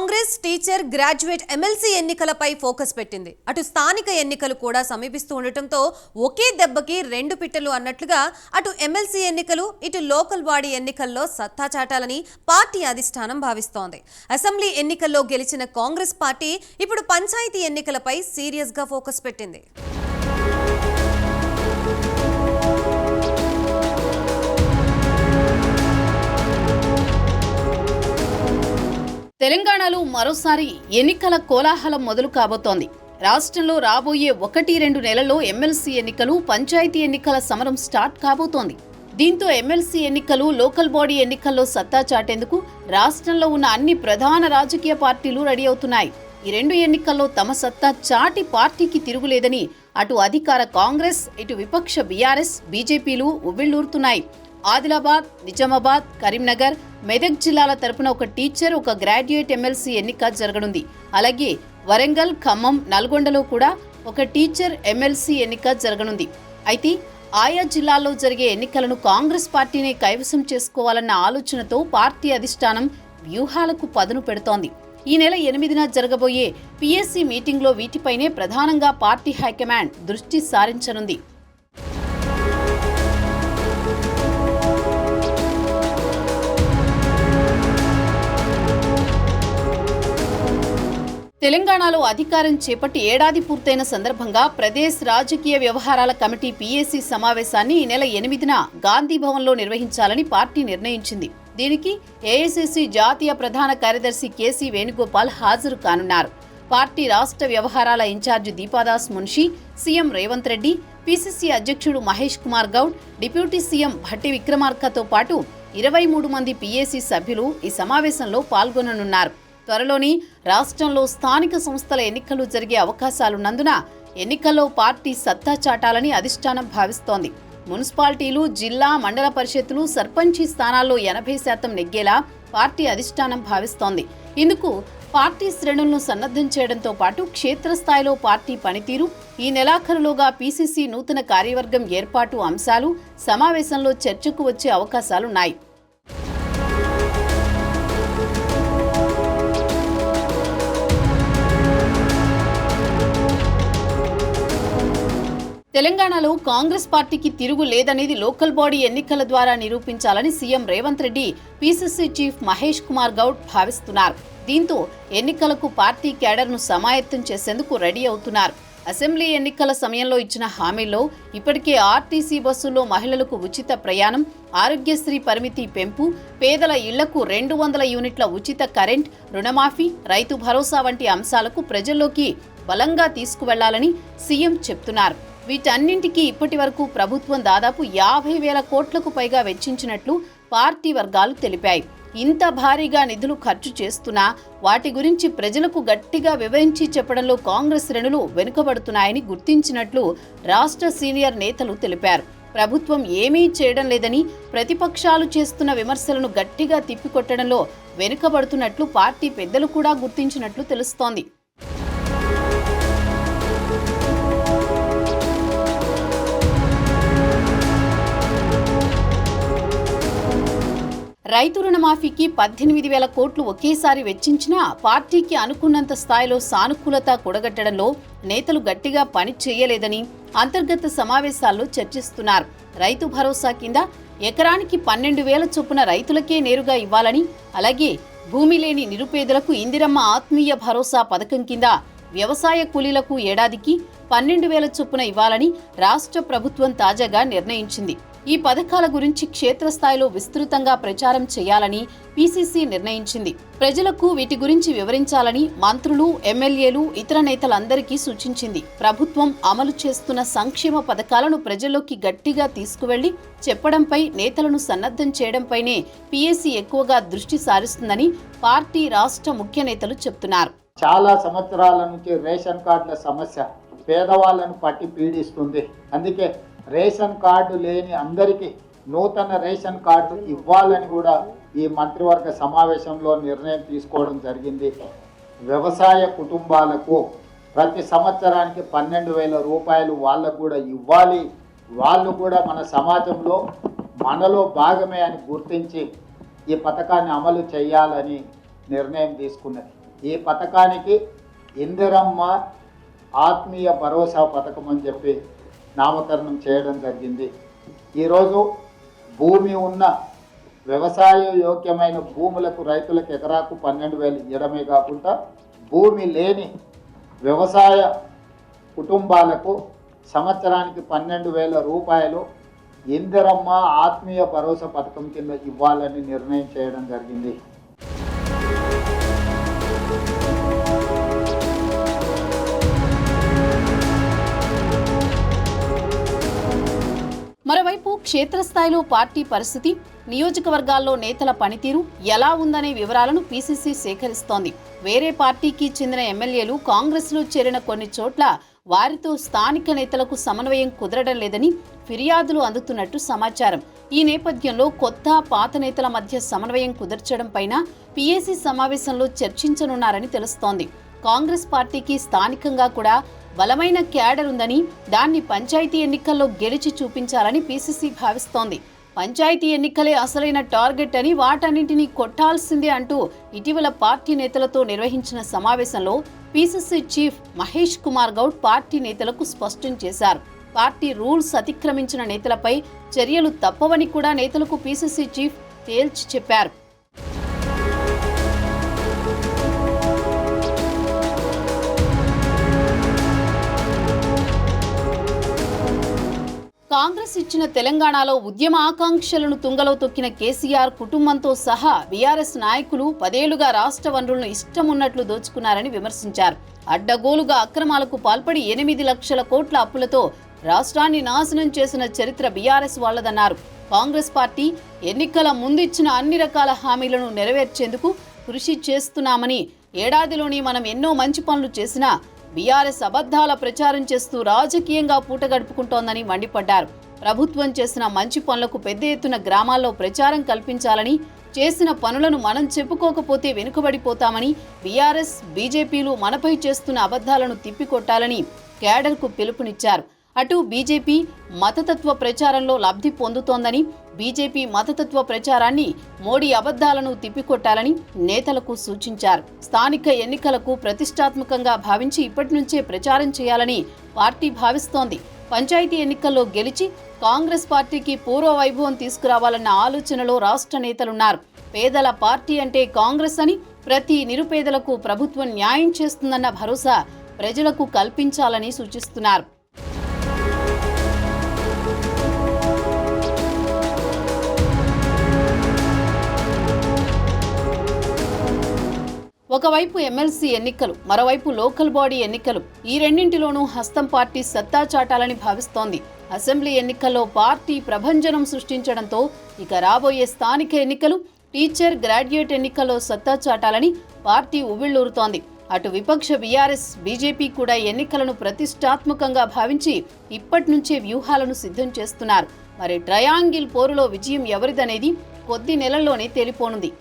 Congress teacher graduate MLC ఎన్నికలపై focus పెట్టింది. అటు స్థానిక ఎన్నికలు కూడా సమీపిస్తూ ఉండటంతో ఒకే దెబ్బకి రెండు పిట్టలు అన్నట్లుగా అటు ఎమ్మెల్సీ ఎన్నికలు ఇటు లోకల్ బాడీ ఎన్నికల్లో సత్తా చాటాలని పార్టీ అధిష్టానం భావిస్తోంది. అసెంబ్లీ ఎన్నికల్లో గెలిచిన కాంగ్రెస్ పార్టీ ఇప్పుడు పంచాయతీ ఎన్నికలపై సీరియస్ గా ఫోకస్ పెట్టింది. తెలంగాణలో మరోసారి ఎన్నికల కోలాహలం మొదలు కాబోతోంది. రాష్ట్రంలో రాబోయే 1-2 నెలల్లో ఎమ్మెల్సీ ఎన్నికలు, పంచాయతీ ఎన్నికల సమరం స్టార్ట్ కాబోతోంది. దీంతో ఎమ్మెల్సీ ఎన్నికలు, లోకల్ బాడీ ఎన్నికల్లో సత్తా చాటేందుకు రాష్ట్రంలో ఉన్న అన్ని ప్రధాన రాజకీయ పార్టీలు రెడీ అవుతున్నాయి. ఈ రెండు ఎన్నికల్లో తమ సత్తా చాటి పార్టీకి తిరుగులేదని అటు అధికార కాంగ్రెస్, ఇటు విపక్ష బీఆర్ఎస్, బీజేపీలు ఉవ్విళ్లూరుతున్నాయి. ఆదిలాబాద్, నిజామాబాద్, కరీంనగర్, మెదక్ జిల్లాల తరపున ఒక టీచర్, ఒక గ్రాడ్యుయేట్ ఎమ్మెల్సీ ఎన్నిక జరగనుంది. అలాగే వరంగల్, ఖమ్మం, నల్గొండలో కూడా ఒక టీచర్ ఎమ్మెల్సీ ఎన్నిక జరగనుంది. అయితే ఆయా జిల్లాల్లో జరిగే ఎన్నికలను కాంగ్రెస్ పార్టీని కైవసం చేసుకోవాలన్న ఆలోచనతో పార్టీ అధిష్టానం వ్యూహాలకు పదును పెడుతోంది. ఈ నెల 8న జరగబోయే పీఎస్సీ మీటింగ్లో వీటిపైనే ప్రధానంగా పార్టీ హైకమాండ్ దృష్టి సారించనుంది. తెలంగాణలో అధికారం చేపట్టి ఏడాది పూర్తయిన సందర్భంగా ప్రదేశ్ రాజకీయ వ్యవహారాల కమిటీ పీఏసీ సమావేశాన్ని ఈ నెల 8న గాంధీ భవన్లో నిర్వహించాలని పార్టీ నిర్ణయించింది. దీనికి ఏఐసీసీ జాతీయ ప్రధాన కార్యదర్శి కేసీ వేణుగోపాల్ హాజరు కానున్నారు. పార్టీ రాష్ట్ర వ్యవహారాల incharge Deepadas Munshi, CM Revanth Reddy, PCC అధ్యక్షుడు మహేష్ కుమార్ గౌడ్, డిప్యూటీ సీఎం భట్టి విక్రమార్కతో పాటు 23 మంది పీఏసీ సభ్యులు ఈ సమావేశంలో పాల్గొననున్నారు. త్వరలోని రాష్ట్రంలో స్థానిక సంస్థల ఎన్నికలు జరిగే అవకాశాలున్నందున ఎన్నికల్లో పార్టీ సత్తా చాటాలని అధిష్టానం భావిస్తోంది. మున్సిపాలిటీలు, జిల్లా, మండల పరిషత్తులు, సర్పంచి స్థానాల్లో 80% నెగ్గేలా పార్టీ అధిష్టానం భావిస్తోంది. ఇందుకు పార్టీ శ్రేణులను సన్నద్ధం చేయడంతో పాటు క్షేత్రస్థాయిలో పార్టీ పనితీరు, ఈ నెలాఖరులోగా పీసీసీ నూతన కార్యవర్గం ఏర్పాటు అంశాలు సమావేశంలో చర్చకు వచ్చే అవకాశాలున్నాయి. తెలంగాణలో కాంగ్రెస్ పార్టీకి తిరుగు లేదనేది లోకల్ బాడీ ఎన్నికల ద్వారా నిరూపించాలని CM Revanth Reddy, PCC chief Mahesh Kumar Goud భావిస్తున్నారు. దీంతో ఎన్నికలకు పార్టీ క్యాడర్ను సమాయత్తం చేసేందుకు రెడీ అవుతున్నారు. అసెంబ్లీ ఎన్నికల సమయంలో ఇచ్చిన హామీల్లో ఇప్పటికే ఆర్టీసీ బస్సుల్లో మహిళలకు ఉచిత ప్రయాణం, ఆరోగ్యశ్రీ పరిమితి పెంపు, పేదల ఇళ్లకు 200 యూనిట్ల ఉచిత కరెంట్, రుణమాఫీ, రైతు భరోసా వంటి అంశాలకు ప్రజల్లోకి బలంగా తీసుకువెళ్లాలని సీఎం చెప్తున్నారు. వీటన్నింటికీ ఇప్పటి వరకు ప్రభుత్వం దాదాపు 50,000 కోట్లకు పైగా వెచ్చించినట్లు పార్టీ వర్గాలు తెలిపాయి. ఇంత భారీగా నిధులు ఖర్చు చేస్తున్నా వాటి గురించి ప్రజలకు గట్టిగా వివరించి చెప్పడంలో కాంగ్రెస్ శ్రేణులు వెనుకబడుతున్నాయని గుర్తించినట్లు రాష్ట్ర సీనియర్ నేతలు తెలిపారు. ప్రభుత్వం ఏమీ చేయడం లేదని, ప్రతిపక్షాలు చేస్తున్న విమర్శలను గట్టిగా తిప్పికొట్టడంలో వెనుకబడుతున్నట్లు పార్టీ పెద్దలు కూడా గుర్తించినట్లు తెలుస్తోంది. రైతు రుణమాఫీకి 18,000 కోట్లు ఒకేసారి వెచ్చించినా పార్టీకి అనుకున్నంత స్థాయిలో సానుకూలత కూడగట్టడంలో నేతలు గట్టిగా పని చేయలేదని అంతర్గత సమావేశాల్లో చర్చిస్తున్నారు. రైతు భరోసా కింద ఎకరానికి 12,000 చొప్పున రైతులకే నేరుగా ఇవ్వాలని, అలాగే భూమి లేని నిరుపేదలకు ఇందిరమ్మ ఆత్మీయ భరోసా పథకం కింద వ్యవసాయ కూలీలకు ఏడాదికి 12,000 చొప్పున ఇవ్వాలని రాష్ట్ర ప్రభుత్వం తాజాగా నిర్ణయించింది. ఈ పథకాల గురించి క్షేత్రస్థాయిలో విస్తృతంగా ప్రచారం చేయాలని పీసీసీ నిర్ణయించింది. ప్రజలకు వీటి గురించి వివరించాలని మంత్రులు, ఎమ్మెల్యేలు, ఇతర నేతలందరికీ సూచించింది. ప్రభుత్వం అమలు చేస్తున్న సంక్షేమ పథకాలను ప్రజల్లోకి గట్టిగా తీసుకువెళ్లి చెప్పడంపై, నేతలను సన్నద్ధం చేయడంపైనే పీఎస్సీ ఎక్కువగా దృష్టి సారిస్తుందని పార్టీ రాష్ట్ర ముఖ్య నేతలు చెప్తున్నారు. చాలా సంవత్సరాల నుంచి రేషన్ కార్డుల సమస్య పేదవాళ్లను పట్టి పీడిస్తుంది. అందుకే రేషన్ కార్డు లేని అందరికీ నూతన రేషన్ కార్డు ఇవ్వాలని కూడా ఈ మంత్రివర్గ సమావేశంలో నిర్ణయం తీసుకోవడం జరిగింది. వ్యవసాయ కుటుంబాలకు ప్రతి సంవత్సరానికి 12,000 రూపాయలు వాళ్ళకు కూడా ఇవ్వాలి. వాళ్ళు కూడా మన సమాజంలో మనలో భాగమే అని గుర్తించి ఈ పథకాన్ని అమలు చేయాలని నిర్ణయం తీసుకున్నది. ఈ పథకానికి ఇందిరమ్మ ఆత్మీయ భరోసా పథకం అని చెప్పి నామకరణం చేయడం జరిగింది. ఈరోజు భూమి ఉన్న వ్యవసాయ యోగ్యమైన భూములకు రైతులకు ఎకరాకు 12,000 ఇవ్వడమే కాకుండా భూమి లేని వ్యవసాయ కుటుంబాలకు సంవత్సరానికి 12,000 రూపాయలు ఇందిరమ్మ ఆత్మీయ భరోసా పథకం కింద ఇవ్వాలని నిర్ణయం చేయడం జరిగింది. మరోవైపు క్షేత్రస్థాయిలో పార్టీ పరిస్థితి, నియోజకవర్గాల్లో నేతల పనితీరు ఎలా ఉందనే వివరాలను పీసీసీ సేకరిస్తోంది. వేరే పార్టీకి చెందిన ఎమ్మెల్యేలు కాంగ్రెస్లో చేరిన కొన్ని చోట్ల వారితో స్థానిక నేతలకు సమన్వయం కుదరడం లేదని ఫిర్యాదులు అందుతున్నట్టు సమాచారం. ఈ నేపథ్యంలో కొత్త పాత నేతల మధ్య సమన్వయం కుదర్చడం పైన పీఏసీ సమావేశంలో చర్చించనున్నారని తెలుస్తోంది. కాంగ్రెస్ పార్టీకి స్థానికంగా కూడా బలమైన క్యాడర్ ఉందని, దాన్ని పంచాయతీ ఎన్నికల్లో గెలిచి చూపించాలని పీసీసీ భావిస్తోంది. పంచాయతీ ఎన్నికలే అసలైన టార్గెట్ అని, వాటన్నింటినీ కొట్టాల్సిందే అంటూ ఇటీవల పార్టీ నేతలతో నిర్వహించిన సమావేశంలో PCC chief Mahesh Kumar Goud party నేతలకు స్పష్టం చేశారు. పార్టీ రూల్స్ అతిక్రమించిన నేతలపై చర్యలు తప్పవని కూడా నేతలకు పీసీసీ చీఫ్ తేల్చి చెప్పారు. కాంగ్రెస్ ఇచ్చిన తెలంగాణలో ఉద్యమ ఆకాంక్షలను తుంగలో తొక్కిన కేసీఆర్ కుటుంబంతో సహా బీఆర్ఎస్ నాయకులు 10 ఏళ్లుగా రాష్ట్ర వనరులను ఇష్టమున్నట్లు దోచుకున్నారని విమర్శించారు. అడ్డగోలుగా అక్రమాలకు పాల్పడి 8 లక్షల కోట్ల అప్పులతో రాష్ట్రాన్ని నాశనం చేసిన చరిత్ర బీఆర్ఎస్ వాళ్లదన్నారు. కాంగ్రెస్ పార్టీ ఎన్నికల ముందు ఇచ్చిన అన్ని రకాల హామీలను నెరవేర్చేందుకు కృషి చేస్తున్నామని, ఏడాదిలోని మనం ఎన్నో మంచి పనులు చేసినా బీఆర్ఎస్ అబద్ధాల ప్రచారం చేస్తూ రాజకీయంగా పూట గడుపుకుంటోందని మండిపడ్డారు. ప్రభుత్వం చేసిన మంచి పనులకు పెద్ద ఎత్తున గ్రామాల్లో ప్రచారం కల్పించాలని, చేసిన పనులను మనం చెప్పుకోకపోతే వెనుకబడిపోతామని, బీఆర్ఎస్ బీజేపీలు మనపై చేస్తున్న అబద్ధాలను తిప్పికొట్టాలని క్యాడర్కు పిలుపునిచ్చారు. అటు బీజేపీ మతతత్వ ప్రచారంలో లబ్ధి పొందుతోందని, బీజేపీ మతతత్వ ప్రచారాన్ని, మోడీ అబద్ధాలను తిప్పికొట్టాలని నేతలకు సూచించారు. స్థానిక ఎన్నికలకు ప్రతిష్టాత్మకంగా భావించి ఇప్పటి నుంచే ప్రచారం చేయాలని పార్టీ భావిస్తోంది. పంచాయతీ ఎన్నికల్లో గెలిచి కాంగ్రెస్ పార్టీకి పూర్వ వైభవం తీసుకురావాలన్న ఆలోచనలో రాష్ట్ర నేతలున్నారు. పేదల పార్టీ అంటే కాంగ్రెస్ అని, ప్రతి నిరుపేదలకు ప్రభుత్వం న్యాయం చేస్తుందన్న భరోసా ప్రజలకు కల్పించాలని సూచిస్తున్నారు. ఒకవైపు ఎమ్మెల్సీ ఎన్నికలు, మరోవైపు లోకల్ బాడీ ఎన్నికలు. ఈ రెండింటిలోనూ హస్తం పార్టీ సత్తా చాటాలని భావిస్తోంది. అసెంబ్లీ ఎన్నికల్లో పార్టీ ప్రభంజనం సృష్టించడంతో ఇక రాబోయే స్థానిక ఎన్నికలు, టీచర్, గ్రాడ్యుయేట్ ఎన్నికల్లో సత్తా చాటాలని పార్టీ ఉవ్విళ్లూరుతోంది. అటు విపక్ష బీఆర్ఎస్, బీజేపీ కూడా ఎన్నికలను ప్రతిష్టాత్మకంగా భావించి ఇప్పటి నుంచే వ్యూహాలను సిద్ధం చేస్తున్నారు. మరి ట్రయాంగిల్ పోరులో విజయం ఎవరిదనేది కొద్ది నెలల్లోనే తేలిపోనుంది.